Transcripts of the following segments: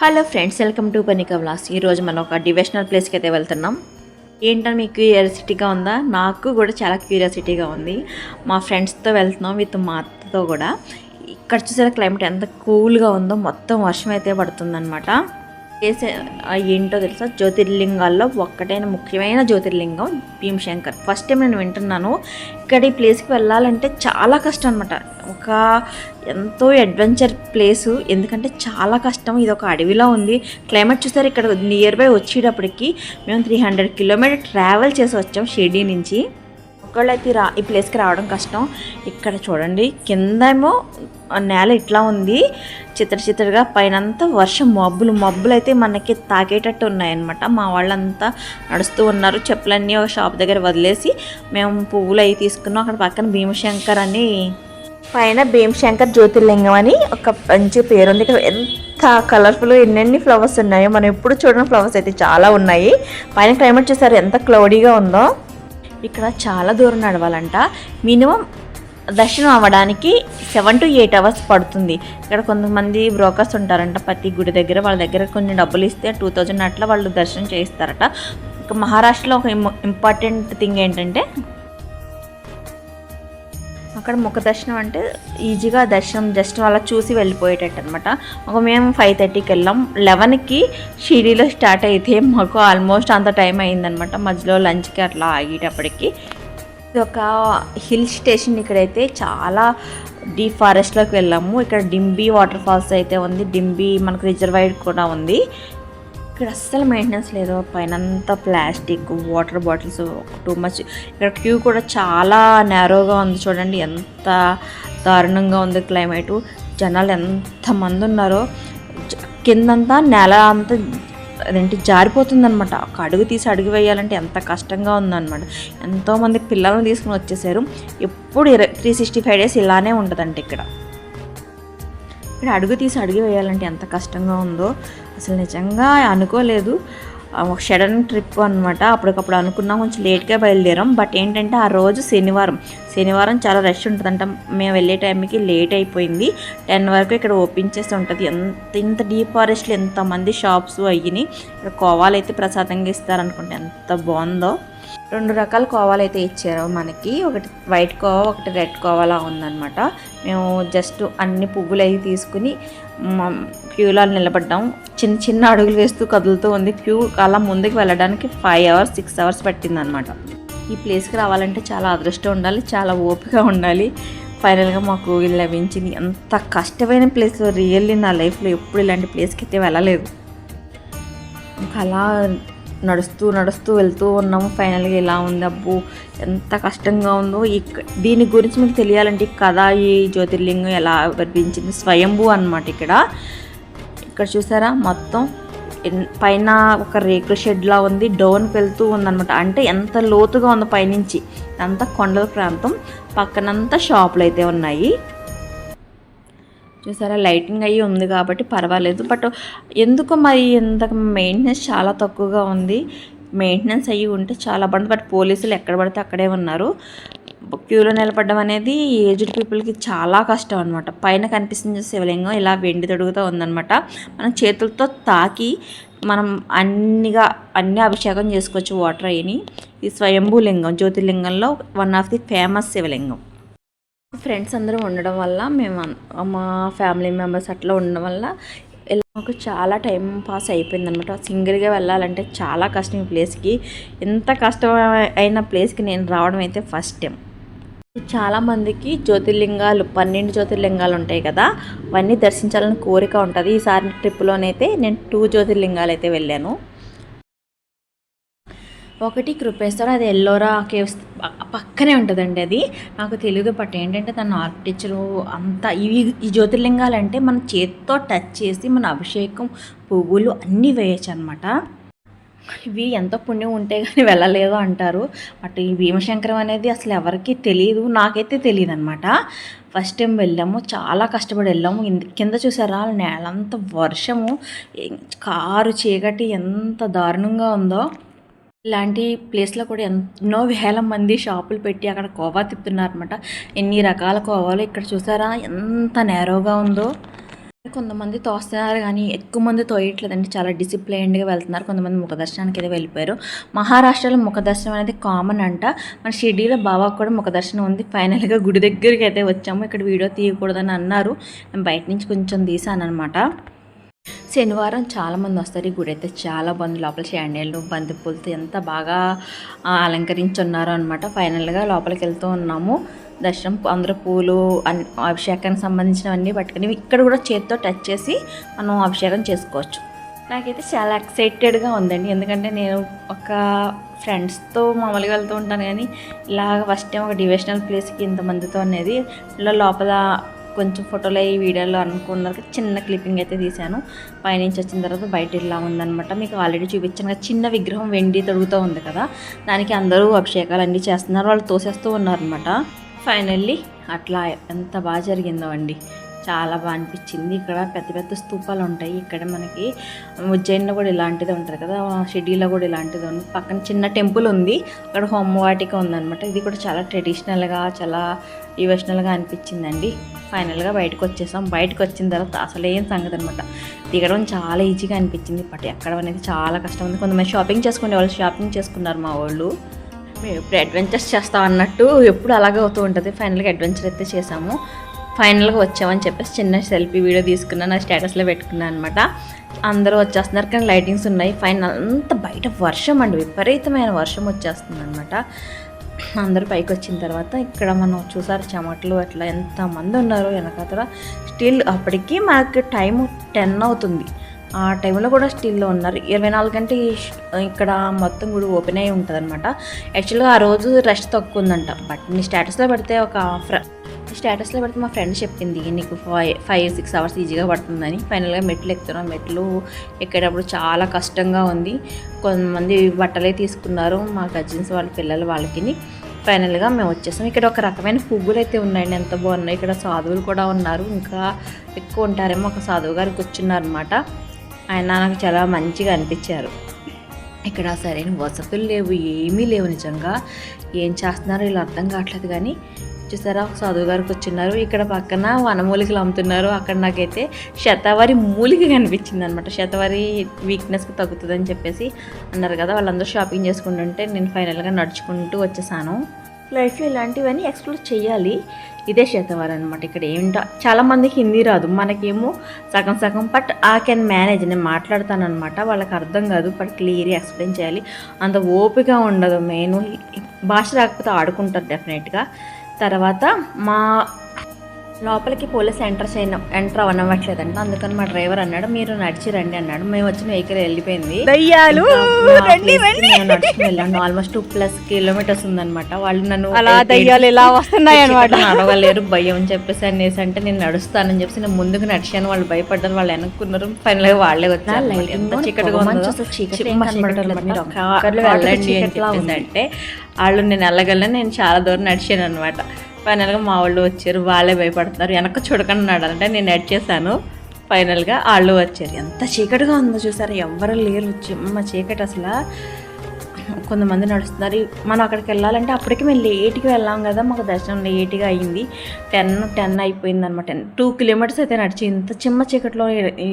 Hello friends, welcome to Panika vlogs. ఈరోజు మనం ఒక డివోషనల్ ప్లేస్కి అయితే వెళ్తున్నాం. ఏంటని మీకు క్యూరియాసిటీగా ఉందా? నాకు కూడా చాలా క్యూరియాసిటీగా ఉంది. మా ఫ్రెండ్స్తో వెళ్తున్నాం, విత్ మా అత్తతో కూడా. ఇక్కడ చూసారా క్లైమేట్ ఎంత కూల్గా ఉందో, మొత్తం వర్షం అయితే పడుతుందన్నమాట. ఏంటో తెలుసా, జ్యోతిర్లింగాల్లో ఒక్కటైన ముఖ్యమైన జ్యోతిర్లింగం భీమశంకర్. ఫస్ట్ టైం నేను వింటున్నాను. ఇక్కడ ఈ ప్లేస్కి వెళ్ళాలంటే చాలా కష్టం అనమాట. ఒక ఎంతో అడ్వెంచర్ ప్లేసు, ఎందుకంటే చాలా కష్టం. ఇది ఒక అడవిలో ఉంది. క్లైమేట్ చూసారు, ఇక్కడ నియర్ బై వచ్చేటప్పటికి మేము 300 కిలోమీటర్ ట్రావెల్ చేసి వచ్చాం షిర్డీ నుంచి. ఒకళ్ళైతే ఈ ప్లేస్కి రావడం కష్టం. ఇక్కడ చూడండి, కిందేమో నేల ఇట్లా ఉంది చిత్రగా, పైనంతా వర్షం మబ్బులు అయితే మనకి తాకేటట్టు ఉన్నాయన్నమాట. మా వాళ్ళంతా నడుస్తూ ఉన్నారు. చెప్పులన్నీ ఒక షాప్ దగ్గర వదిలేసి మేము పువ్వులు అవి తీసుకున్నాం. అక్కడ పక్కన భీమశంకర్ అని, పైన భీమశంకర్ జ్యోతిర్లింగం అని ఒక మంచి పేరు ఉంది. ఇక్కడ ఎంత కలర్ఫుల్ ఎన్నెన్ని ఫ్లవర్స్ ఉన్నాయో, మనం ఎప్పుడు చూడని ఫ్లవర్స్ అయితే చాలా ఉన్నాయి. పైన క్లైమేట్ చూసారు ఎంత క్లౌడీగా ఉందో. ఇక్కడ చాలా దూరం నడవాలంట. మినిమం దర్శనం అవ్వడానికి 7 to 8 hours పడుతుంది. ఇక్కడ కొంతమంది బ్రోకర్స్ ఉంటారంట ప్రతి గుడి దగ్గర. వాళ్ళ దగ్గర కొన్ని డబ్బులు ఇస్తే 2000 అట్లా వాళ్ళు దర్శనం చేయిస్తారట. ఇంకా మహారాష్ట్రలో ఒక ఇంపార్టెంట్ థింగ్ ఏంటంటే, అక్కడ ముఖ దర్శనం అంటే ఈజీగా దర్శనం జస్ట్ అలా చూసి వెళ్ళిపోయేటట్టు అనమాట. మేము 5:30కి వెళ్ళాం. 11కి షిరిడీలో స్టార్ట్ అయితే మాకు ఆల్మోస్ట్ అంత టైం అయిందనమాట. మధ్యలో లంచ్కి అట్లా ఆగేటప్పటికి. ఇది ఒక హిల్ స్టేషన్. ఇక్కడైతే చాలా డీప్ ఫారెస్ట్లోకి వెళ్ళాము. ఇక్కడ డింబీ వాటర్ ఫాల్స్ అయితే ఉంది. డింబీ మనకు రిజర్వాయర్ కూడా ఉంది. ఇక్కడ అస్సలు మెయింటెనెన్స్ లేదు. పైన అంతా plastic, water bottles, too much. ఇక్కడ క్యూ కూడా చాలా నేరోగా ఉంది. చూడండి ఎంత దారుణంగా ఉంది క్లైమేటు. జనాలు ఎంతమంది ఉన్నారో. కిందంతా నేల అంతా అదేంటి జారిపోతుందనమాట. ఒక అడుగు తీసి అడుగు వేయాలంటే ఎంత కష్టంగా ఉందన్నమాట. ఎంతోమంది పిల్లలను తీసుకుని వచ్చేసారు. ఎప్పుడు 365 days ఇలానే ఉంటుందంట ఇక్కడ అడుగు తీసి అడుగు వేయాలంటే ఎంత కష్టంగా ఉందో అసలు నిజంగా అనుకోలేదు. ఒక సడన్ ట్రిప్ అనమాట. అప్పటికప్పుడు అనుకున్నాం, కొంచెం లేట్గా బయలుదేరాం. బట్ ఏంటంటే ఆ రోజు శనివారం చాలా రష్ ఉంటుందంట. మేము వెళ్ళే టైంకి లేట్ అయిపోయింది. 10 వరకు ఇక్కడ ఓపెన్ చేసి ఉంటుంది. ఇంత డీప్ ఫారెస్ట్లో ఎంతమంది షాప్స్ అయ్యినాయి. ఇక్కడ కోవాలు అయితే ప్రసాదంగా ఇస్తారనుకుంటే ఎంత బాగుందో. 2 రకాల కోవాలు అయితే ఇచ్చారు మనకి. ఒకటి వైట్ కోవా, ఒకటి రెడ్ కోవాలా ఉందన్నమాట. మేము జస్ట్ అన్ని పువ్వులు అవి తీసుకుని క్యూలో నిలబడ్డాం. చిన్న అడుగులు వేస్తూ కదులుతూ ఉంది క్యూ. అలా ముందుకు వెళ్ళడానికి 5 hours 6 hours పట్టిందనమాట. ఈ ప్లేస్కి రావాలంటే చాలా అదృష్టం ఉండాలి, చాలా ఓపిక ఉండాలి. ఫైనల్గా మాకు లభించింది. అంత కష్టమైన ప్లేస్ రియల్లీ నా లైఫ్లో ఎప్పుడు ఇలాంటి ప్లేస్కి అయితే వెళ్ళలేదు. ఇంకా అలా నడుస్తూ వెళ్తూ ఉన్నాము. ఫైనల్గా ఇలా ఉంది. అబ్బో ఎంత కష్టంగా ఉందో. దీని గురించి మీకు తెలియాలంటే కథ, ఈ జ్యోతిర్లింగం ఎలా లభించింది, స్వయంభూ అన్నమాట. ఇక్కడ చూసారా, మొత్తం పైన ఒక రేకుల షెడ్లా ఉంది. డౌన్కి వెళ్తూ ఉందన్నమాట. అంటే ఎంత లోతుగా ఉందో పైనుంచి. అంతా కొండల ప్రాంతం. పక్కనంతా షాపులు అయితే ఉన్నాయి. చూసారా, లైటింగ్ అయ్యి ఉంది కాబట్టి పర్వాలేదు. బట్ ఎందుకో మరి ఎంత మెయింటెనెన్స్ చాలా తక్కువగా ఉంది. మెయింటెనెన్స్ అయ్యి ఉంటే చాలా బాగుంది. బట్ పోలీసులు ఎక్కడ పడితే అక్కడే ఉన్నారు. క్యూలో నిలబడడం అనేది ఏజ్డ్ పీపుల్కి చాలా కష్టం అనమాట. పైన కనిపిస్తుంది శివలింగం ఇలా వెండి తొడుగుతూ ఉందన్నమాట. మనం చేతులతో తాకి మనం అన్ని అభిషేకం చేసుకోవచ్చు వాటర్ అయ్యి. ఈ స్వయంభూ లింగం జ్యోతిర్లింగంలో వన్ ఆఫ్ ది ఫేమస్ శివలింగం. ఫ్రెండ్స్ అందరూ ఉండడం వల్ల, మేము మా ఫ్యామిలీ మెంబర్స్ అట్లా ఉండడం వల్ల మాకు చాలా టైం పాస్ అయిపోయిందనమాట. సింగిల్గా వెళ్ళాలంటే చాలా కష్టం ఈ ప్లేస్కి. ఎంత కష్టం అయిన ప్లేస్కి నేను రావడం అయితే ఫస్ట్ టైం. చాలామందికి జ్యోతిర్లింగాలు 12 జ్యోతిర్లింగాలు ఉంటాయి కదా, అవన్నీ దర్శించాలని కోరిక ఉంటుంది. ఈసారి ట్రిప్లోనైతే నేను 2 జ్యోతిర్లింగాలు అయితే వెళ్ళాను. ఒకటి కృపేశ్వర, అది ఎల్లోరా కేవ్స్ పక్కనే ఉంటుందండి. అది నాకు తెలియదు. బట్ ఏంటంటే తన ఆర్కిటెక్చరు అంతా ఈ జ్యోతిర్లింగాలంటే మన చేతితో టచ్ చేసి మన అభిషేకం, పువ్వులు అన్నీ వేయచ్చు అనమాట. ఇవి ఎంతో పుణ్యం ఉంటే కానీ వెళ్ళలేదు అంటారు. బట్ ఈ భీమశంకరం అనేది అసలు ఎవరికి తెలియదు, నాకైతే తెలియదు అనమాట. ఫస్ట్ టైం వెళ్ళాము, చాలా కష్టపడి వెళ్ళాము. కింద చూసారా, నేలంతా వర్షము, కారు చీకటి ఎంత దారుణంగా ఉందో. ఇలాంటి ప్లేస్లో కూడా ఎన్నో వేల మంది షాపులు పెట్టి అక్కడ కోవా తిప్పుతున్నారనమాట. ఎన్ని రకాల కోవాలు ఇక్కడ చూసారా, ఎంత నేరోగా ఉందో. కొంతమంది తోస్తున్నారు కానీ ఎక్కువ మంది తోయట్లేదండి. చాలా డిసిప్లైన్డ్గా వెళ్తున్నారు. కొంతమంది ముఖ దర్శనానికి అయితే వెళ్ళిపోయారు. మహారాష్ట్రలో ముఖ దర్శనం అనేది కామన్ అంట. మన షిర్డీలో బాబాకు కూడా ముఖ దర్శనం ఉంది. ఫైనల్గా గుడి దగ్గరికి అయితే వచ్చాము. ఇక్కడ వీడియో తీయకూడదని అన్నారు. నేను బయట నుంచి కొంచెం తీసాను అనమాట. శనివారం చాలామంది వస్తారు. ఈ గుడి అయితే చాలా బాగుంది. లోపల శాండిల్లు బంతిపూలతో ఎంత బాగా అలంకరించున్నారు అనమాట. ఫైనల్గా లోపలికి వెళ్తూ ఉన్నాము. దర్శనం అందరూ పూలు అభిషేకానికి సంబంధించినవన్నీ పట్టుకుని ఇక్కడ కూడా చేతితో టచ్ చేసి మనం అభిషేకం చేసుకోవచ్చు. నాకైతే చాలా ఎక్సైటెడ్గా ఉందండి. ఎందుకంటే నేను ఒక ఫ్రెండ్స్తో మామూలుగా వెళ్తూ ఉంటాను కానీ ఇలాగ ఫస్ట్ టైం ఒక డివోషనల్ ప్లేస్కి ఇంతమందితో అనేది ఇలా లోపల కొంచెం ఫోటోలు ఈ వీడియోలో అనుకున్నారు. చిన్న క్లిప్పింగ్ అయితే తీశాను. పైనుంచి వచ్చిన తర్వాత బయట ఇలా ఉందనమాట. మీకు ఆల్రెడీ చూపించాను కదా, చిన్న విగ్రహం వెండి తొడుగుతూ ఉంది కదా, దానికి అందరూ అభిషేకాలు అన్నీ చేస్తున్నారు. వాళ్ళు తోసేస్తూ ఉన్నారనమాట. ఫైనల్లీ అట్లా ఎంత బాగా జరిగిందో అండి. చాలా బాగా అనిపించింది. ఇక్కడ పెద్ద పెద్ద స్తూపాలు ఉంటాయి. ఇక్కడ మనకి ఉజ్జయిన్లో కూడా ఇలాంటిది ఉంటుంది కదా, షిర్డీలో కూడా ఇలాంటిది ఉంది. పక్కన చిన్న టెంపుల్ ఉంది, అక్కడ హోమవాటిక ఉందన్నమాట. ఇది కూడా చాలా ట్రెడిషనల్గా చాలా డివోషనల్గా అనిపించిందండి. ఫైనల్గా బయటకు వచ్చేసాం. బయటకు వచ్చిన తర్వాత అసలు ఏం సంగతి అనమాట. దిగడం చాలా ఈజీగా అనిపించింది. బట్ ఎక్కడం అనేది చాలా కష్టం ఉంది. కొంతమంది షాపింగ్ చేసుకునే వాళ్ళు షాపింగ్ చేసుకున్నారు మా వాళ్ళు. మేము ఎప్పుడు అడ్వెంచర్స్ చేస్తాం అన్నట్టు ఎప్పుడు అలాగే అవుతూ ఉంటుంది. ఫైనల్గా అడ్వెంచర్ అయితే చేసాము. ఫైనల్గా వచ్చామని చెప్పేసి చిన్న సెల్ఫీ వీడియో తీసుకున్నాను, నా స్టేటస్లో పెట్టుకున్నాను అనమాట. అందరూ వచ్చేస్తున్నారు కానీ లైటింగ్స్ ఉన్నాయి. ఫైనల్ అంతా బయట వర్షం అండి, విపరీతమైన వర్షం వచ్చేస్తుంది అనమాట. అందరూ పైకి వచ్చిన తర్వాత ఇక్కడ మనం చూసారు చెమటలు అట్లా ఎంతమంది ఉన్నారో వెనకాతల. స్టిల్ అప్పటికి మనకి టైము 10 అవుతుంది. ఆ టైంలో కూడా స్టిల్లో ఉన్నారు. 24 గంటలు ఇక్కడ మొత్తం గుడి ఓపెన్ అయి ఉంటుంది అనమాట. యాక్చువల్గా ఆ రోజు రష్ తక్కువ ఉందంట. బట్ నీ స్టేటస్లో పెడితే మా ఫ్రెండ్ చెప్పింది నీకు 5-6 అవర్స్ ఈజీగా పడుతుందని. ఫైనల్గా మెట్లు ఎక్కుతున్నాం. మెట్లు ఎక్కేటప్పుడు చాలా కష్టంగా ఉంది. కొంతమంది బట్టలే తీసుకున్నారు మా కజిన్స్ వాళ్ళ పిల్లలు వాళ్ళకి. ఫైనల్గా మేము వచ్చేసాం. ఇక్కడ ఒక రకమైన పువ్వులు అయితే ఉన్నాయండి, ఎంత బాగున్నాయి. ఇక్కడ సాధువులు కూడా ఉన్నారు, ఇంకా ఎక్కువ ఉంటారేమో. ఒక సాధువు గారు కూర్చున్నారనమాట. ఆయన నాకు చాలా మంచిగా అనిపించారు. ఇక్కడ సరైన వసతులు లేవు, ఏమీ లేవు. నిజంగా ఏం చేస్తున్నారో ఇలా అర్థం కావట్లేదు. కానీ చూసారా, ఒక సాధువు గారు కూర్చున్నారు. ఇక్కడ పక్కన వనమూలికలు అమ్ముతున్నారు. అక్కడ నాకైతే శతావరి మూలిక కనిపించింది అనమాట. శతావరి వీక్నెస్కి తగ్గుతుందని చెప్పేసి అన్నారు కదా. వాళ్ళందరూ షాపింగ్ చేసుకుంటుంటే నేను ఫైనల్గా నడుచుకుంటూ వచ్చేసాను. లైఫ్లో ఇలాంటివన్నీ ఎక్స్ప్లోర్ చేయాలి. ఇదే శతవారం అనమాట. ఇక్కడ ఏంటో చాలామందికి హిందీ రాదు, మనకేమో సగం సగం. బట్ ఐ కెన్ మేనేజ్, నేను మాట్లాడతాను అనమాట. వాళ్ళకి అర్థం కాదు, బట్ క్లియర్గా ఎక్స్ప్లెయిన్ చేయాలి. అంత ఓపిక ఉండదు. మెయిన్ భాష రాకపోతే ఆడుకుంటారు డెఫినెట్గా. తర్వాత మా లోపలికి పోలీస్ ఎంటర్ అవ్వనవ్వట్లేదంట. అందుకని మా డ్రైవర్ అన్నాడు మీరు నడిచి రండి అన్నాడు. మేము వచ్చిన వెహికల్ వెళ్ళిపోయింది. నడుచుకుని వెళ్ళాను. ఆల్మోస్ట్ 2+ కిలోమీటర్స్ ఉందనమాట. వాళ్ళు నన్ను అడగలేరు భయం అని చెప్పేసి అనేసి అంటే నేను నడుస్తానని చెప్పేసి నేను ముందుకు నడిచాను. వాళ్ళు భయపడ్డారు, వాళ్ళు వెనక్కున్నారు. ఫైనల్గా వాళ్ళే వచ్చారు. అంటే వాళ్ళు నేను వెళ్ళగలను, నేను చాలా దూరం నడిచాను అనమాట. ఫైనల్గా మా వాళ్ళు వచ్చారు. వాళ్ళే భయపడుతున్నారు, వెనక్కి చూడకుండా నడాలంటే నేను నడిచేసాను. ఫైనల్గా వాళ్ళు వచ్చారు. ఎంత చీకటిగా ఉందో చూసారు, ఎవరు లేరు. చిమ్మ చీకటి అసలు. కొంతమంది నడుస్తున్నారు. మనం అక్కడికి వెళ్ళాలంటే అప్పటికి మేము లేట్గా వెళ్ళాం కదా, మాకు దర్శనం లేట్గా అయ్యింది. 10 అయిపోయింది అనమాట. 2 కిలోమీటర్స్ అయితే నడిచి ఇంత చిమ్మ చీకట్లో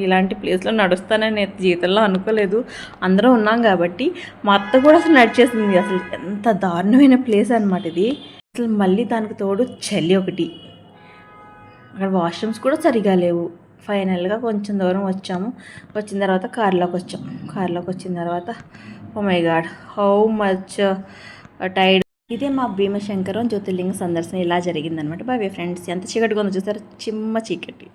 ఇలాంటి ప్లేస్లో నడుస్తానని నేను జీవితంలో అనుకోలేదు. అందరూ ఉన్నాం కాబట్టి. మా అత్త కూడా అసలు నడిచేసింది. అసలు ఎంత దారుణమైన ప్లేస్ అనమాట ఇది. అసలు మళ్ళీ దానికి తోడు చలి ఒకటి. అక్కడ వాష్రూమ్స్ కూడా సరిగా లేవు. ఫైనల్గా కొంచెం దూరం వచ్చాము. వచ్చిన తర్వాత కార్లోకి వచ్చాం. కార్లోకి వచ్చిన తర్వాత oh my God how much tired. ఇదే మా భీమశంకరం జ్యోతిర్లింగ సందర్శన ఇలా జరిగిందనమాట. Bye friends. ఎంత చీకటిగా ఉందో చూసారు, చిమ్మ చీకటి.